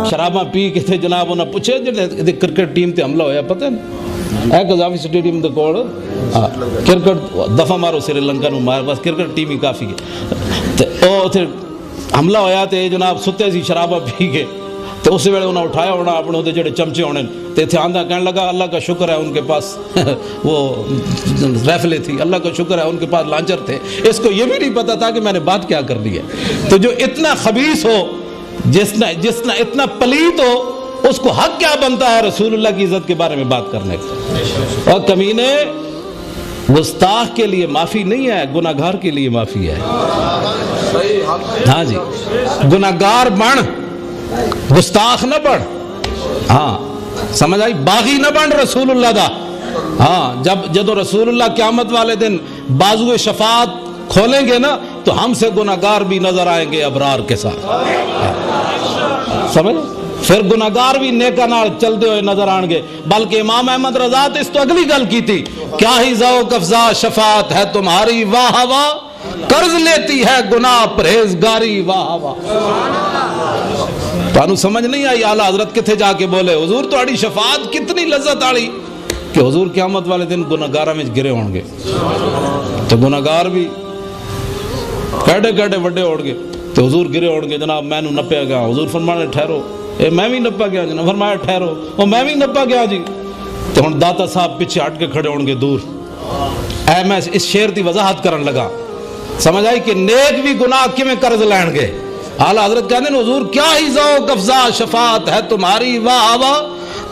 شراباں پی کے تھے جناب انہیں پوچھے جی کرکٹ ٹیم تے حملہ ہویا پتہ ہے قذافی سٹیڈیم دے کول کرکٹ دفعہ مارو سری لنکا نو مار بس کرکٹ ٹیم ہی کافی ہے تے او تے حملہ ہویا تے جناب ستے سی شراباں پی کے تو اسی ویلے انہیں اٹھایا ہونا اپنے ہوتے جڑے چمچے ہونے تے تھے آندھا کہنے لگا اللہ کا شکر ہے ان کے پاس وہ ریفلے تھی، اللہ کا شکر ہے ان کے پاس لانچر تھے، اس کو یہ بھی نہیں پتا تھا کہ میں نے بات کیا کر دی ہے۔ تو جو اتنا خبیث ہو، جس نے اتنا پلیت ہو، اس کو حق کیا بنتا ہے رسول اللہ کی عزت کے بارے میں بات کرنے کا؟ اور کمینے گستاخ کے لیے معافی نہیں ہے، گناہگار کے لیے معافی ہے۔ ہاں جی، گناہگار بن، گستاخ نہ بن۔ ہاں سمجھ آئی؟ باغی نہ بن رسول اللہ دا۔ ہاں جب رسول اللہ قیامت والے دن بازو شفاعت کھولیں گے نا تو ہم سے گناہگار بھی نظر آئیں گے ابرار کے ساتھ، سمجھ؟ پھر گناہگار بھی نیکا نال چلتے ہوئے نظر آن گے۔ بلکہ امام احمد رضا تو اس تو اگلی گل کی تھی، کیا ہی ذوق افزا شفاعت ہے تمہاری، واہ واہ قرض لیتی ہے گناہ پرہیزگاری، واہ واہ۔ تو سمجھ نہیں آئی اعلیٰ حضرت کتھے جا کے بولے حضور تہاڈی شفاعت کتنی لذت آڑی کہ حضور قیامت والے دن گناہگاراں وچ گرے ہون گے، تو گناہگار بھی کیڈے کیڈے وڈے ہون گے تو حضور گرے ہون گے، جناب میں نو نپیا گیا، حضور فرمانے ٹھہرو، اے میں بھی نپا گیا، جناب فرمایا ٹھہرو، او میں بھی نپا گیا جی۔ تو ہن داتا صاحب پیچھے ہٹ کے کھڑے ہون گے دور۔ اے میں اس شعر دی وضاحت کرن لگا، سمجھ آئی کہ نیک بھی گناہ کیویں قرض لین گے۔ اعلیٰ حضرت کہتے ہیں حضور کیا ہی ذوق افزا شفاعت ہے تمہاری، واہ واہ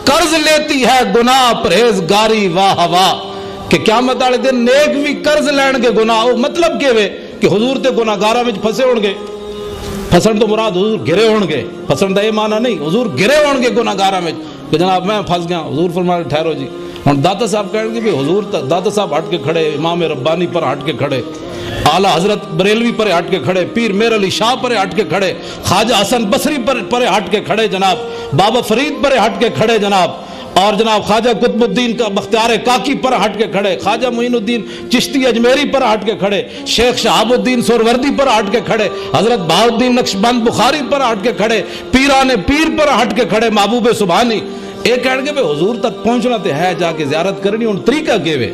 قرض لیتی ہے گناہ پرہیزگاری، واہ واہ۔ کہ قیامت والے دن نیک بھی قرض لین گے گناہ، مطلب کہ حضور تے گناہگاراں وچ پھسے ہون گے۔ پھسن تو مراد حضور گرے ہون گے، پھسن دا یہ معنی نہیں، حضور گرے ہون گے گناہگاراں وچ کہ جناب میں پھنس گیا، حضور فرمایا ٹھہرو جی۔ ہن داتا صاحب کہیں گے بھی حضور داتا صاحب ہٹ کے کھڑے، امام ربانی پر ہٹ کے کھڑے، اعلیٰ حضرت بریلوی پر ہٹ کے کھڑے، پیر میر علی شاہ پر ہٹ کے کھڑے، خواجہ حسن بصری پر ہٹ کے کھڑے جناب، بابا فرید پر ہٹ کے کھڑے جناب، اور جناب خواجہ قطب الدین کا بختیار کاکی پر ہٹ کے کھڑے، خواجہ معین الدین چشتی اجمیری پر ہٹ کے کھڑے، شیخ شہاب الدین سہروردی پر ہٹ کے کھڑے، حضرت بہاؤالدین نقشبند بخاری پر ہٹ کے کھڑے، پیران پیر پر ہٹ کے کھڑے، محبوب سبحانی۔ ایک کہنے گے بھئی حضور تک پہنچنا تے ہے، جا کے زیارت کرنی، ان طریقہ کے وے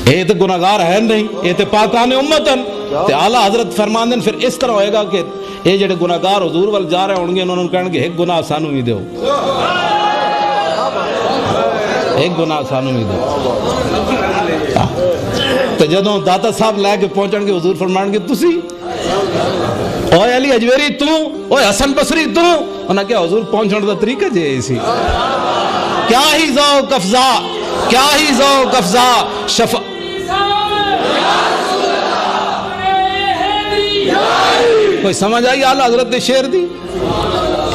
اے تے گناہگار ہے نہیں، اے تے پاکان امتن۔ تے اعلیٰ حضرت فرماندن پھر اس طرح ہوئے گا کہ اے جڑے گناہگار حضور وال جا رہے ہوں گے، انہوں نے کہنے گے ایک گناہ سانو ہی دیو، ایک گناہ سانو ہی دیو۔ تو جدوں داتا صاحب لے کے پہنچن گے حضور فرمان گے تسی اوے علی اجمیری تو، اوے حسن بصری تو، انہاں کیا حضور پہنچن دا طریقہ جے اسی۔ کیا ہی ذوق افزا، کیا ہی ذوق افزا شفا۔ کوئی سمجھ آئی اعلیٰ حضرت نے شعر دی؟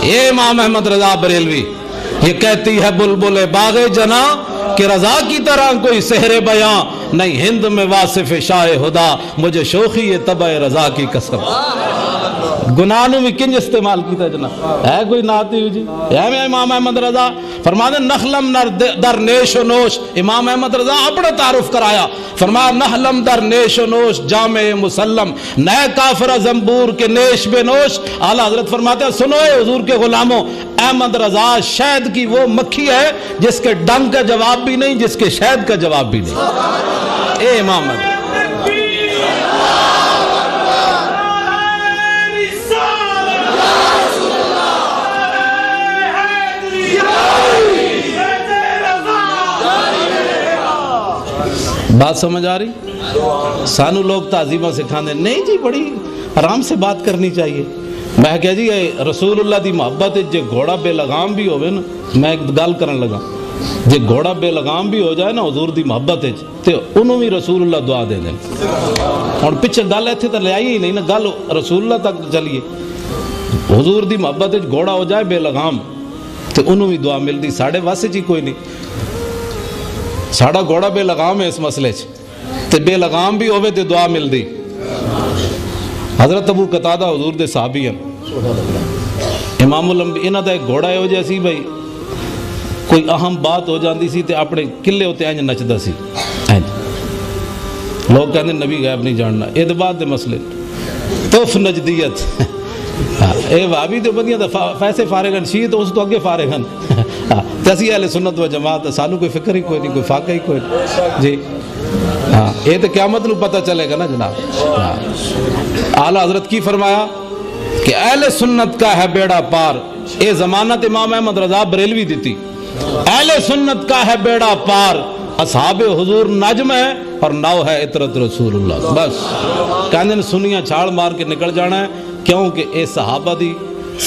یہ امام احمد رضا بریلوی یہ کہتی ہے بلبل باغ جنا کہ رضا کی طرح کوئی سحر بیاں نہیں، ہند میں واصف شاہ خدا مجھے شوخی یہ طبع رضا کی قسم۔ گناہوں میں کنج استعمال کیتا جناب ہے کوئی ناتی ہو جی؟ ہے امام احمد رضا فرماتے نخلم در نیش و نوش، امام احمد رضا اپنا تعارف کرایا، فرمایا نخلم در نیش و نوش جامع مسلم، نئے کافر زنبور کے نیش بے نوش۔ اعلیٰ حضرت فرماتے ہیں سنو اے حضور کے غلاموں، احمد رضا شہد کی وہ مکھی ہے جس کے ڈنگ کا جواب بھی نہیں، جس کے شہد کا جواب بھی نہیں۔ اے امام احمد بات سمجھ آ رہی؟ سانو لوگ تعظیمہ سکھاندے نہیں جی، بڑی آرام سے بات کرنی چاہیے۔ میں کہا جی رسول اللہ دی محبت جے گھوڑا بے لگام بھی ہوئے نا، میں ایک گل کرن لگا، جے گھوڑا بے لگام بھی ہو جائے نا حضور دی محبت تے انہوں بھی رسول اللہ دعا دے دیں۔ اور پیچھے گل ایتھے تے لے آئی ہی نہیں نا، گل رسول اللہ تک چلیے۔ حضور دی محبت گھوڑا ہو جائے بے لگام تے انہوں بھی دعا مل دی، ساڑھے واسے جی کوئی نہیں، ساڑھا گھوڑا بے لگام ہے اس مسئلے تے بے لگام بھی ہوئے تے دعا مل دی۔ حضرت ابو قتادہ حضور دے صحابی ہیں، امام الانبیاء، انہاں دا ایک گھوڑا ہے ہو جیسی بھائی کوئی اہم بات ہو جاندی سی تے اپنے قلعے ہوتے اینج نچدا سی، لوگ کہندے نبی غیب نہیں جاننا، اعتبار دے مسئلے توف نجدیت اے بھابی تو بندیاں فیسے فارغ ہیں، شیعہ تو اس تو اگے فارغ ہیں، تے اسی اہل سنت و جماعت سانو کوئی فکر ہی کوئی نہیں، کوئی فاقہ ہی کوئی نہیں جی۔ ہاں یہ تو قیامت نو پتہ چلے گا نا جناب۔ اعلیٰ حضرت کی فرمایا کہ اہل سنت کا ہے بیڑا پار، اے ضمانت امام احمد رضا بریلوی دیتی، اہل سنت کا ہے بیڑا پار، اصحاب حضور نجم ہے اور نو ہے عطرت رسول اللہ۔ بس کہنے نے سنیاں چھاڑ مار کے نکل جانا ہے، کیونکہ اے صحابہ دی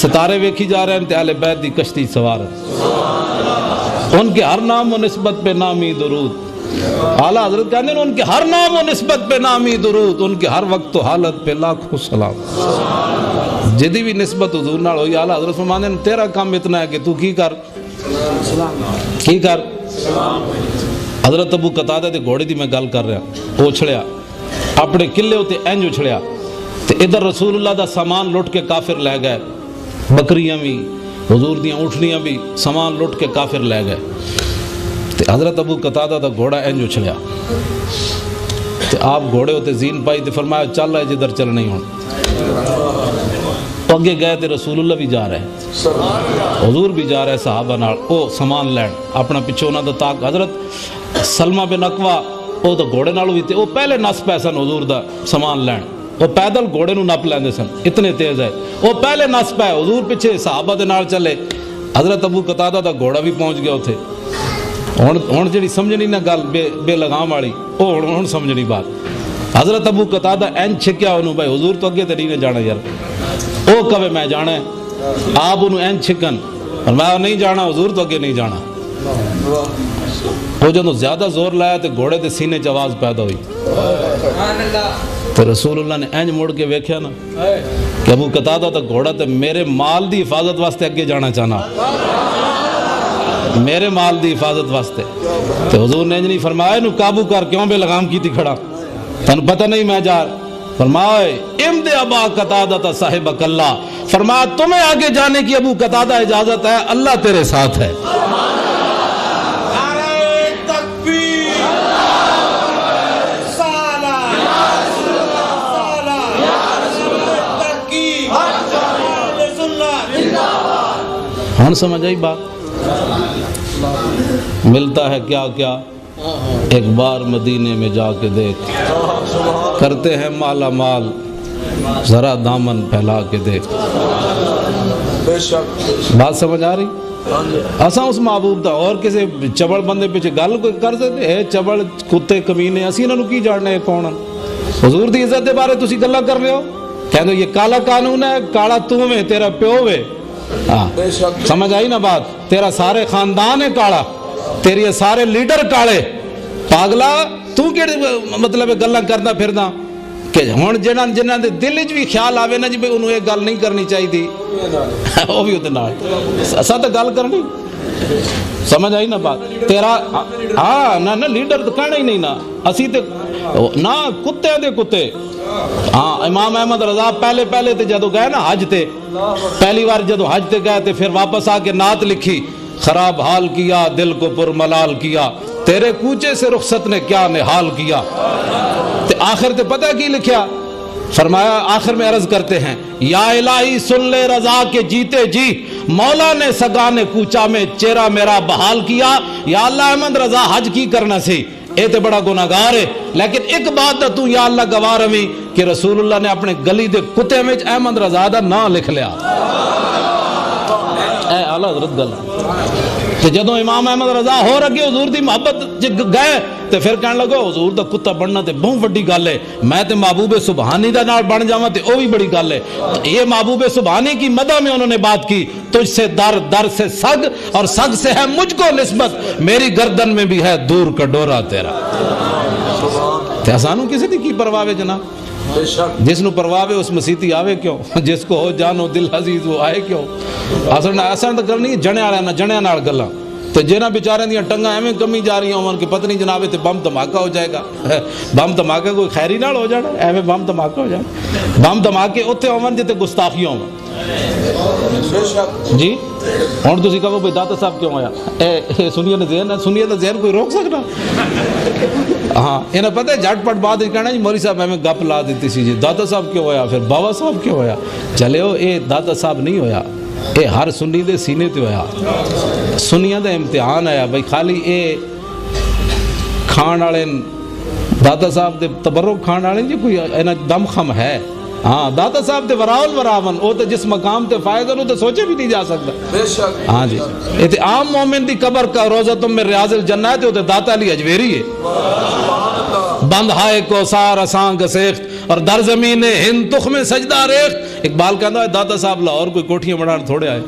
ستارے ویکھی جا رہے ہیں تے اہل بیت دی کشتی سوار ہیں، ان کے ہر نام و نسبت پہ نامی درود۔ اعلیٰ حضرت کہنے ان کے ہر نام و نسبت پہ نامی درود، ان کے ہر وقت و حالت پہ لاکھوں سلام۔ جدی بھی نسبت حضور نال ہوئی، اعلیٰ حضرت فرماندے ہیں تیرا کام اتنا ہے کہ تو کی کر حضرت ابو قتادہ دے گھوڑے دی میں گل کر رہا، وہ اچھڑیا اپنے قلعے ہوتے انج اچھڑیا تے ادھر رسول اللہ دا سامان لٹ کے کافر لے گئے، بکریاں بھی حضور دیاں اونٹنیاں بھی سامان لٹ کے کافر لے گئے تے حضرت ابو قتادہ دا گھوڑا انج اچھڑیا تے آپ گھوڑے ہوتے زین پائی تے فرمایا چل ہے جدھر چل نہیں ہوں، اگے گئے تے رسول اللہ بھی جا رہے، حضور بھی جا رہے صحابہ نال، او سامان لین اپنا پچھو انہاں دا تاک۔ حضرت سلمہ بن اقوا او دا گھوڑے نالوں بھی تے او پہلے نس پے سن حضور دا سامان لین، وہ پیدل گھوڑے نو نپ لیندے سن، اتنے تیز ہے وہ پہلے نس پے، حضور پیچھے صحابہ دے نال چلے، حضرت ابو قتادہ دا گھوڑا بھی پہنچ گیا اتھے۔ ہن جڑی سمجھنی نہ گل بے لگام والی او ہن سمجھنی بات۔ حضرت ابو قتادہ این چھکیا انہوں بھائی حضور تو اگے تے نہیں جانا یار، او کہے میں جانا ہے، آپ انہوں این چھکن اور میں نہیں جانا، حضور تو اگے نہیں جانا۔ وہ جدوں زیادہ زور لایا تے گھوڑے دے سینے چ آواز پیدا ہوئی تو رسول اللہ نے اینج مڑ کے ویکھیا نا کہ ابو قتادہ دا گھوڑا تے میرے مال دی حفاظت واسطے اگے جانا چاہنا، میرے مال دی حفاظت واسطے، تو حضور نے نہیں فرمایا نو قابو کر، کیوں بے لگام کی تھی کھڑا، تنو پتہ نہیں میں جا، فرمایا امد ابا قتادہ صاحب اللہ، فرمایا تمہیں آگے جانے کی ابو قتادہ اجازت ہے، اللہ تیرے ساتھ ہے۔ ہن سمجھ آئی بات؟ ملتا ہے کیا کیا ایک بار مدینے میں جا کے دیکھ، کرتے ہیں مالا مال ذرا دامن پھیلا کے دیکھ۔ بات سمجھ آ رہی؟ اساں اس محبوب دا اور کسی چبڑ بندے پیچھے گل کوئی کر سکتے اے چبڑ کتے کمینے اسی انہوں کی جاننے کون؟ حضور دی عزت دے بارے تسی گلاں کر رہے ہو، کہندے یہ کالا قانون ہے، کالا تو میں تیرا پیو وے، سمجھ آئی نا بات؟ تیرا سارے خاندان ہے کالا، تیری سارے لیڈر کالے، پاگلا تو کیڑے مطلب گلاں کردا پھردا کہ ہن جنہاں دے دل وچ بھی خیال آوے نا جی بھئی انہوں یہ گل نہیں کرنی چاہیے تھی وہ بھی اودے نال اساں تے گل کرنی، سمجھ آئی نا بات؟ تیرا ہاں نہ لیڈر تو کہنا ہی نہیں نا، اسی تے نہ کتے دے کتے۔ ہاں امام احمد رضا پہلے تے جدو گئے نا حج تے، پہلی بار جدو حج تے گئے تے پھر واپس آ کے نعت لکھی، خراب حال کیا دل کو پر ملال کیا، تیرے کوچے سے رخصت نے کیا نحال کیا، تے آخر تے پتہ کی لکھیا؟ فرمایا آخر میں عرض کرتے ہیں یا الہی سن لے رضا کے جیتے جی، مولا نے سگانے کوچا میں چہرہ میرا بحال کیا۔ یا اللہ احمد رضا حج کی کرنا سی، اے تے بڑا گناہگار ہے، لیکن ایک بات دا تو یا اللہ گواہ رویں کہ رسول اللہ نے اپنے گلی دے کتے میں احمد رضا دا نام لکھ لیا۔ اے اعلیٰ حضرت گل کہ جدوں امام احمد رضا ہو رکھے حضور دی محبت گئے تے پھر کہنے لگو حضور دا کتا بننا تے بہت بڑی گل ہے، میں تے محبوب سبحانی دا نال بن جاواں تے او بھی بڑی گل ہے۔ یہ محبوب سبحانی کی مدح میں انہوں نے بات کی، تجھ سے در سے سگ اور سگ سے ہے مجھ کو نسبت، میری گردن میں بھی ہے دور کا ڈورا تیرا۔ تے آسانوں کسی دی کی پرواہ ہے جناب؟ جس نو پرواہ ہے اس مسیتی آوے کیوں؟ جس کو ہو جانو دل عزیز وہ آئے کیوں؟ آسان تو کرنی جنے والا نہ جنیا نال گلاں تے جنہاں بیچارے دیاں ٹنگاں ایویں کمی جا رہی ہون کہ پتہ نہیں جناب تے بم دھماکہ ہو جائے گا۔ بم دھماکہ کوئی خیری نال ہو جانا، ایویں بم دھماکہ ہو جانا، بم دھماکے اوتھے ہون جتے گستاخیاں ہون۔ جی ہوں تھی کہو بھائی داتا صاحب کیوں آیا؟ اے سنیے نا ذہن ہے، سنیے نا ذہن کوئی روک سکتا؟ ہاں انہیں پتہ ہے جھٹ پٹ بات کہنا جی مولوی صاحب میں گپ لا دیتی سی جی داتا صاحب کیوں ہویا، پھر بابا صاحب کیوں ہویا؟ چلے ہو اے داتا صاحب نہیں ہویا، اے ہر سنی دے سینے تے ہویا، سنیاں دا امتحان آیا بھائی خالی اے کھان والے داتا صاحب دے تبرک کھان والے جی کوئی انہاں دم خم ہے؟ ہاں داتا صاحب تے وراول وراون او تے جس مقام تے فائز ہو تے سوچے بھی نہیں جا سکتا۔ بے شک ہاں جی اے تے عام مومن دی قبر کا روزہ تم میں ریاض الجنہ ہے تے او تے داتا علی اجویری ہے۔ بند ہائے کو سار اساں گسیخت اور در زمین ہند تخ میں سجدہ ریخت۔ اقبال کہتا ہے داتا صاحب لاہور کوئی کوٹھیاں بنانا تھوڑے آئے،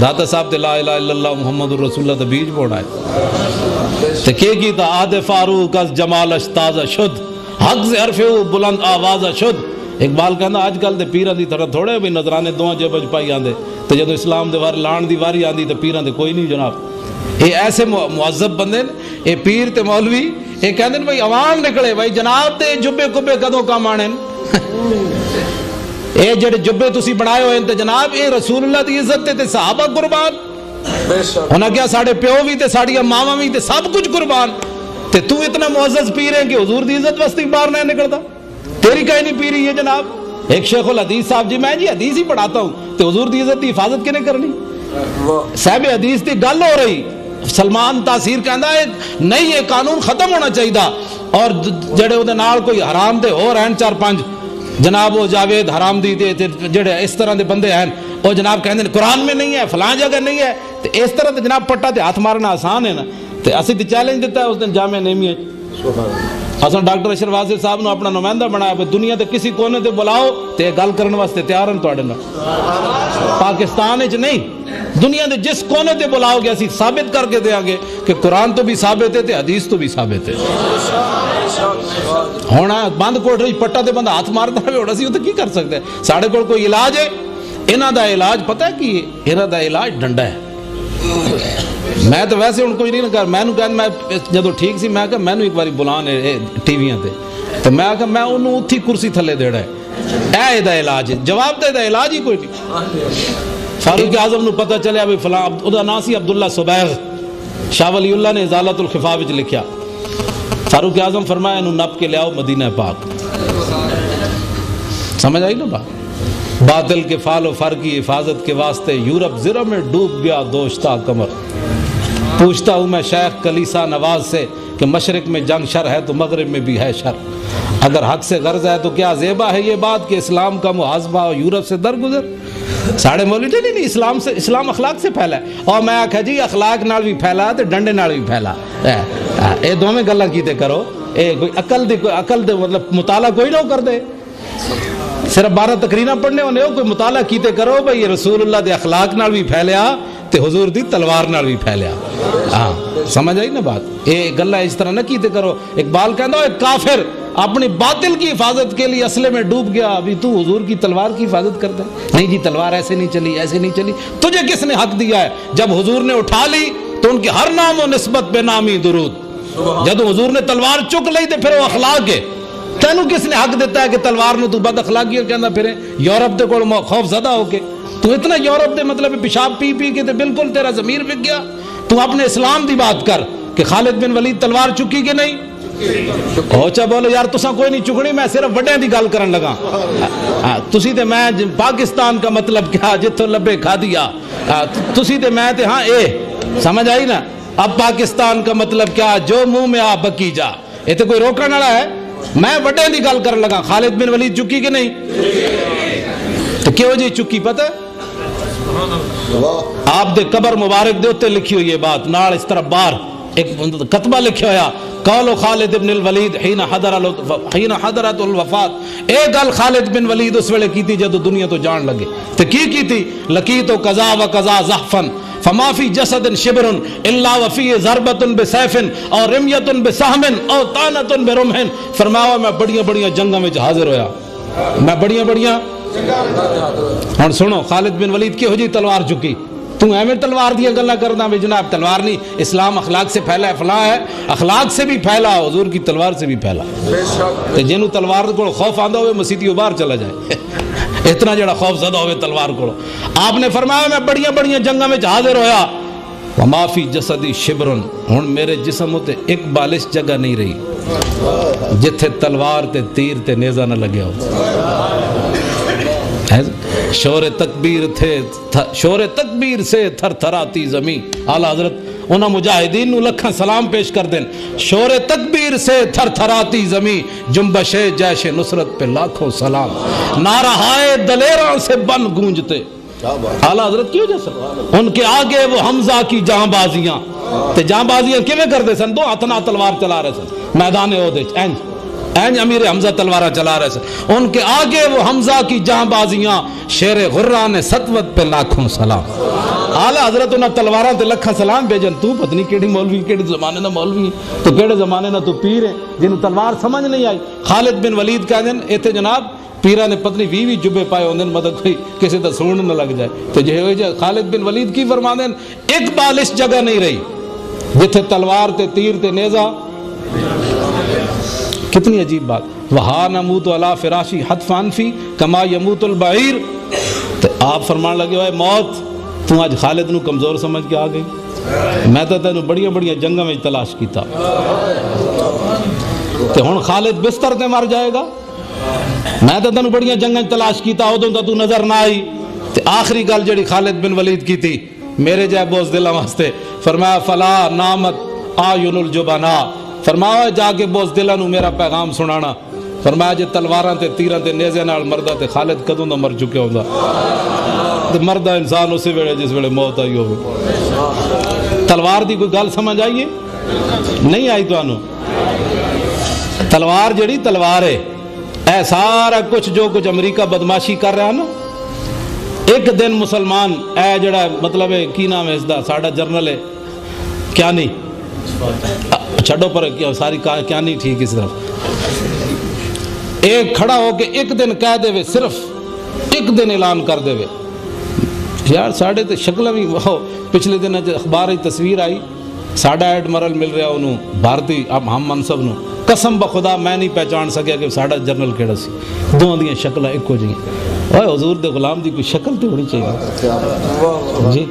داتا صاحب تے لا الہ الا اللہ محمد الرسول اللہ تے بیج بوڑا ہے تے کیتا آد فاروق از جمالش تازہ شد حق سے حرف بلند آوازہ شد۔ اقبال کہتا آج کل دے پیران دی طرح تھوڑے بھی نظرانے دوہاں جبج پائی آندے تے جدو اسلام دے وار لان دی واری آندی تے پیران دے کوئی نہیں جناب۔ اے ایسے معذب بندے اے پیر تے مولوی اے کہندے بھائی عوام نکلے بھائی جناب تے جبے کبے کدوں کام آنے اے جڑے جبے تسی بنائے ہوئے تے جناب اے رسول اللہ دی عزت تے صحابہ قربان، بے شک انہاں کیا ساڑھے پیو بھی تے ساڑھیا ماما بھی تے سب کچھ قربان، تے تو اتنا معزز پیر ہے کہ حضور دی عزت واسطے باہر نہیں نکلتا، تیری کہیں نہیں پی رہی ہے جناب۔ ایک شیخ الحدیث صاحب جی میں جی حدیث ہی پڑھاتا ہوں تو حضور دی عزت دی حفاظت کینے کرنی؟ صاحب حدیث دی گل ہو رہی، سلمان تاثیر کہندا ہے نہیں یہ قانون ختم ہونا چاہیے، اور جڑے اودے نال کوئی حرام دے ہو رہن چار پانچ جناب وہ جاوید حرام دی تے جڑے اس طرح دے بندے ہیں وہ جناب کہندے قرآن میں نہیں ہے فلاں جگہ نہیں ہے، تے اس طرح تے جناب پٹا تے ہاتھ مارنا آسان ہے نا، تے اسی تے چیلنج دیتا ہے اس دن جامعہ نعیمیہ اساں ڈاکٹر اشرف واصف صاحب نو اپنا نمائندہ بنایا کہ دنیا تے کسی کونے تے بلاؤ تے گل کرنے واسطے تیار ہیں تواڈے نال، پاکستان وچ نہیں دنیا دے جس کونے تے بلاؤ گے اسی ثابت کر کے دیاں گے کہ قرآن تو بھی ثابت ہے تے حدیث تو بھی ثابت ہے۔ ہونا بند کوٹری پٹا تے بندہ ہاتھ ماردا ہے ہونا سی تے کی کر سکتے ہیں؟ ساڈے کول کوئی علاج ہے؟ انہاں دا علاج پتہ ہے کی ہے؟ انہاں دا علاج ڈنڈا ہے۔ میں تو ویسے ان کوئی نہیں کر میں جدو ٹھیک سی میں کہا میں ایک باری بلان ٹی ویاں تے تو میں کہا میں انہوں اتھی کرسی تھلے دیڑا ہے اے دا علاج ہے، جواب دے دا علاج ہی کوئی نہیں۔ فاروق اعظم نو پتہ چلے ابھی فلاں ادا نا سی عبداللہ صبیغ، شاہ ولی اللہ نے ازالت الخفا وچ لکھیا، فاروق اعظم فرمایا انہوں نپ کے لے آؤ مدینہ پاک۔ سمجھ آئی نا بات؟ باطل کے فال و فر کی حفاظت کے واسطے یورپ زرہ میں ڈوب گیا دوشتا کمر، پوچھتا ہوں میں شیخ کلیسا نواز سے کہ مشرق میں جنگ شر ہے تو مغرب میں بھی ہے شر، اگر حق سے غرض ہے تو کیا زیبا ہے یہ بات کہ اسلام کا محاسبہ یورپ سے درگزر؟ ساڑھے مولوی نہیں اسلام اخلاق سے پھیلا ہے، اور میں آکھا جی اخلاق نال بھی پھیلا تے ڈنڈے نال بھی پھیلا، اے دو میں گلاں کیتے کرو، اے کوئی عقل دے مطلب مطالعہ کوئی نہ کر دے، صرف 12 تقریراں پڑھنے ہونے ہو، کوئی مطالعہ کیتے کرو بھئی یہ رسول اللہ دے اخلاق نال بھی پھیلیا تے حضور دی تلوار نال بھی پھیلیا۔ ہاں سمجھ آئی نا بات؟ اے گلہ اس طرح نہ کیتے کرو۔ اقبال کہتا ہے کافر اپنی باطل کی حفاظت کے لیے اسلحے میں ڈوب گیا، ابھی تو حضور کی تلوار کی حفاظت کرتا ہے؟ نہیں جی تلوار ایسے نہیں چلی ایسے نہیں چلی، تجھے کس نے حق دیا ہے؟ جب حضور نے اٹھا لی تو ان کے ہر نام و نسبت بے نامی درود، جب حضور نے تلوار چک لی تو پھر وہ اخلاق ہے، تینوں کس نے حق دیتا ہے کہ تلوار نو تو بد اخلاقی کہنا پھرے؟ یورپ دے کول خوف زدہ ہو کے تو اتنا یورپ دے مطلب پیشاب پی پی کے تے بالکل تیرا ضمیر بک گیا۔ تو اپنے اسلام دی بات کر کہ خالد بن ولید تلوار چکی کہ نہیں؟ اوچا بولو یار تساں کوئی نہیں چکڑی، میں صرف وڈیاں دی گل کرن لگا، تسی تے میں پاکستان کا مطلب کیا جتھوں لبے کھا دیا، تسی تے میں تے ہاں اے سمجھ آئی نا؟ اب پاکستان کا مطلب کیا جو منہ میں آ بکی جا، یہ تے کوئی روکن والا ہے؟ میں وڈے دی گل کرن لگا، خالد بن ولید چکی کہ نہیں؟ تو کیوں جی چکی پتہ ہے؟ آپ دے قبر مبارک دے ہوتے لکھی ہوئی یہ بات، نال اس طرح بار ایک کتبہ لکھا ہویا قول خالد بن الولید حین حضرت الوفات، اے گل خالد بن ولید اس ویلے کی تھی جدو دنیا تو جان لگے، تو کی تھی؟ لقیت قضا و قضا زحفن فما فی جسد شبر الا وفی ضربت بسیف اور رمیت بسہم اور طعنت برمح، فرمایا میں بڑیاں بڑیاں جنگاں میں حاضر ہویا، میں بڑیاں ہن سنو خالد بن ولید کی ہو جی تلوار چکی، تو ایویں تلوار دیا گلا کرنا بھی جناب تلوار نہیں، اسلام اخلاق سے پھیلا ہے، فلاں ہے اخلاق سے بھی پھیلا، حضور کی تلوار سے بھی پھیلا، جنہوں تلوار کو خوف آندا ہوئے مسیتی باہر چلا جائے اتنا جڑا خوف زدہ ہوئے تلوار کو. آپ نے فرمایا میں بڑیاں بڑیاں جنگاں میں حاضر ہویا, وما فی جسدی شبرن, ہن میرے جسم تے ایک بالش جگہ نہیں رہی جتھے تلوار تے تیر تے نیزہ نہ لگیا ہو. شور تکبیر سے تھر تھراتی زمین. اعلیٰ حضرت انہاں مجاہدین نو لکھاں سلام پیش کر دیں. شور تکبیر سے تھر تھراتی زمین, جنبش جیش نصرت پہ لاکھوں سلام, نعرہائے دلیراں سے بن گونجتے. اعلیٰ حضرت کی وجہ سے ان کے آگے وہ حمزہ کی جہاں بازیاں, تے جہاں بازیاں کیویں کرتے سن, دو ہتھ نال تلوار چلا رہے سن میدان احد وچ, اینج امیر حمزہ تلوارہ چلا رہے سن. ان کے آگے وہ حمزہ کی جہاں بازیاں, شیر غران سطوت پہ لاکھوں سلام. اعلیٰ حضرت انہاں تلواراں تے لکھاں سلام بھیجن. تو پتہ نہیں کیڑی مولوی, کیڑے زمانے دا مولوی تو کیڑے زمانے دا تو پیر ہے جنوں تلوار سمجھ نہیں آئی. خالد بن ولید کہندے نے ایتھے جناب پیرا نے پتنی 20 جبے پائے ہوندے, مطلب کوئی کسی دا سون نہ لگ جائے. تو جو خالد بن ولید کی فرماندے ایک بالش جگہ نہیں رہی جتھے تلوار تے تیر تے نیزہ. کتنی عجیب بات. وہا نموت علی فراشی حتفان فی کما یموت البعیر. تو آپ فرمان لگے ہوئے موت تو آج خالد نو کمزور سمجھ کے آ گئی, میں تو تینوں بڑیاں بڑیاں جنگاں میں تلاش کیتا, تے ہن خالد بستر تے مر جائے گا. میں تو تینوں بڑیاں جنگاں تلاش کیتا, ادوں تو نظر نہ آئی. تے آخری گل جڑی خالد بن ولید کی تھی میرے جائے بوز دلاں واسطے, فرمایا فلا نامت آیون الجبنا, فرمایا جا کے بوز دلاں نو میرا پیغام سنانا. فرمایا جے تلواراں تے تیراں تے نیزے نال مردا تے خالد کدوں دا مر چکے ہوندا. تے مردا انسان اسی ویلے جس ویلے موت آئی ہوے. تلوار دی کوئی گل سمجھ آئیے نہیں آئی تانوں؟ تلوار جڑی تلوار ہے, اے سارا کچھ جو کچھ امریکہ بدماشی کر رہا نا, ایک دن مسلمان اے جڑا مطلب ہے کی نام ہے اس دا ساڈا جرنل ہے کیا نہیں چھڈو پر ساری کیا نہیں ٹھیک اس طرف, ایک کھڑا ہو کے ایک دن کہہ دے وے, صرف ایک دن اعلان کر دے وے. یار ساڑھے تے شکل بھی وہ پچھلے دن اخبار ہی تصویر آئی, ساڑھا ایڈمرل مل رہا انہوں بھارتی اب ہم منصب نو, قسم بخدا میں نہیں پہچان سکیا کہ ساڑھا جنرل کیڑا سی. دو دیاں شکلیں ایک ہو جائیں. اوے حضور دے غلام دی کوئی شکل تے ہونی چاہیے جی,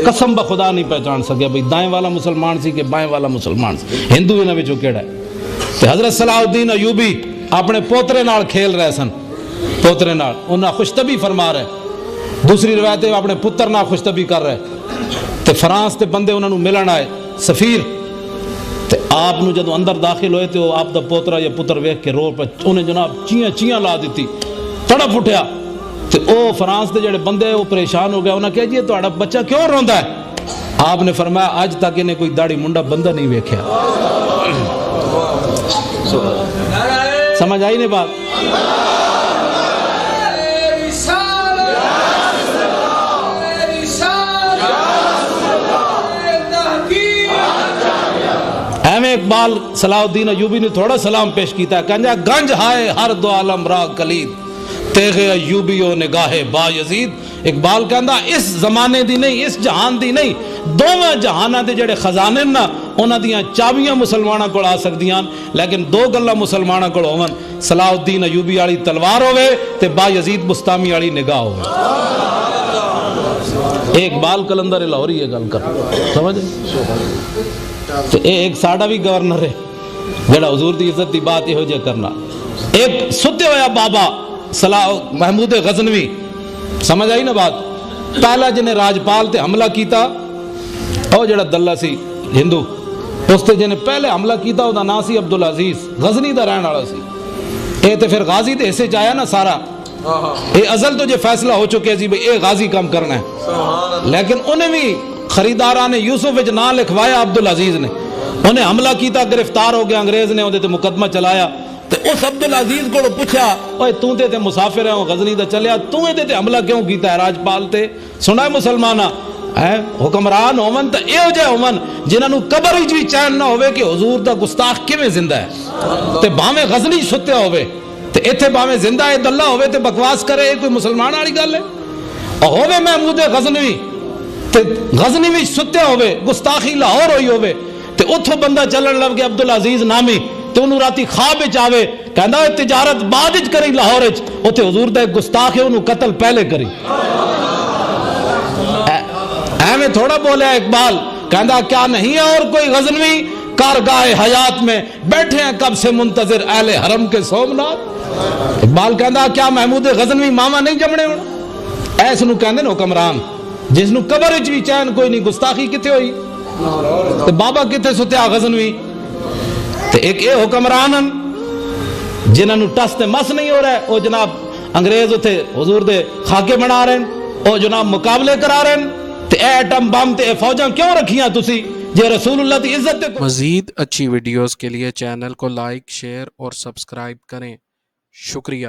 قسم بخدا نہیں پہچان سکیا بھئی دائیں والا مسلمان سی کہ بائیں والا مسلمان سی, ہندو انہاں وچوں کیڑا ہے. تے حضرت صلاح الدین ایوبی اپنے پوترے نال کھیل رہے سن, پوترے نال انہاں خوشطبی فرما رہے, دوسری روایت ہے اپنے پتر نال خوشطبی کر رہے. تے فرانس تے بندے انہاں نو ملن آئے سفیر, تے آپ نو جدو اندر داخل ہوئے تے وہ آپ دا پوترا یا پتر ویکھ کے رو پہ انہیں جناب چیاں چیاں لا دیتی, تڑپ اٹھیا. تے او فرانس دے جڑے بندے وہ پریشان ہو گیا, انہاں کہا جی تہاڈا بچہ کیوں روندا ہے؟ آپ نے فرمایا اج تک انہیں کوئی داڑھی منڈا بندہ نہیں ویکھیا. سمجھ آئی نہیں بات؟ ایویں اقبال صلاح الدین ایوبی نے تھوڑا سلام پیش کیتا ہے, کہنجا گنج ہائے ہر دو عالم را کلید تیغ ایوبی و نگاہ با یزید. اقبال کہندا اس زمانے دی نہیں, اس جہان دی نہیں, دوواں جہاناں دے جڑے خزانے نا انہاں دیاں چابیاں مسلماناں کول آ سکدیاں, لیکن دو گلاں مسلماناں کول ہون, صلاح الدین ایوبی والی تلوار ہوے تے با یزید بستامی والی نگاہ ہوے. اقبال کلندر لاہوری یہ گل کر سمجھ. تو ایک ساڑا بھی گورنر ہے جڑا حضور دی عزت دی بات یہ جے کرنا. ایک ستے ہویا بابا صلاح محمود غزنوی, سمجھ آئی نا بات, پہلا جنہیں راجپال تے حملہ کیتا او جڑا دلہ سی ہندو, اس تے جنہیں پہلے حملہ کیتا او دا نا سی عبدالعزیز, غزنی دا رہن والا سی. اے تے پھر غازی دے حصے چایا نا سارا, اے ازل تو جو فیصلہ ہو چکے جی بھئی اے غازی کام کرنا ہے, لیکن انہیں بھی خریداران نے یوسف وچ نام لکھوایا عبدالعزیز نے, انہیں حملہ کیتا, گرفتار ہو گیا, انگریز نے انہیں تے مقدمہ چلایا. تے اس عبدالعزیز کو پوچھا اوے تو تے مسافر ہے غزنی دا چلیا, تو تے حملہ کیوں کیتا ہے راجپال تے؟ سنا ہے مسلمانہ حکمران ہومن تے اے ہو جائے ہومن جنہاں نو قبر ہی بھی چین نہ ہوئے کہ حضور دا گستاخ کیویں زندہ ہے, تے بھاویں غزنی ستے ہوئے تے ایتھے بھاویں زندہ ہے دلہ ہوئے تے بکواس کرے, کوئی مسلمان والی گل ہے؟ ہوئے محمود غزنوی تے غزنی وچ ستے ہوئے, گستاخی لاہور ہوئی ہوئے, تے اتھوں بندہ چلن لگ گیا عبدالعزیز نامی, ਤੇ ਉਹਨੂੰ ਰਾਤੀ ਖਾਬ ਵਿੱਚ ਆਵੇ, ਕਹਿੰਦਾ ਇਹ ਤਿਜਾਰਤ ਬਾਅਦ ਵਿੱਚ ਕਰੀ ਲਾਹੌਰ ਵਿੱਚ, ਉੱਥੇ ਹਜ਼ੂਰ ਦਾ ਇੱਕ ਗੁਸਤਾਖ ਹੈ ਉਹਨੂੰ ਕਤਲ ਪਹਿਲੇ ਕਰੀ। ਐਵੇਂ ਥੋੜਾ ਬੋਲਿਆ اقبال, ਕਹਿੰਦਾ کیا نہیں ہے اور کوئی غزنوی کارگاہ حیات میں بیٹھے ہیں کب سے منتظر اہل حرم کے سومنات. اقبال کہندا کیا محمود غزنوی ماما نہیں جمنے ہونا. ایس نو کہندے نے حکمران جس نو قبر وچ بھی چین کوئی نہیں, گستاخی کتے ہوئی تے بابا کتے ستیا غزنوی. تے ایک اے حکمران ہیں جنہاں نو ٹس تے مس نہیں ہو رہا ہے, او جناب انگریز اتھے حضور دے خاکے بنا رہے ہیں, او جناب مقابلے کرا رہے ہیں. تے ایٹم بم تے فوجاں کیوں رکھیاں تسی جے رسول اللہ دی عزت. مزید اچھی ویڈیوز کے لیے چینل کو لائک، شیئر اور سبسکرائب کریں. شکریہ.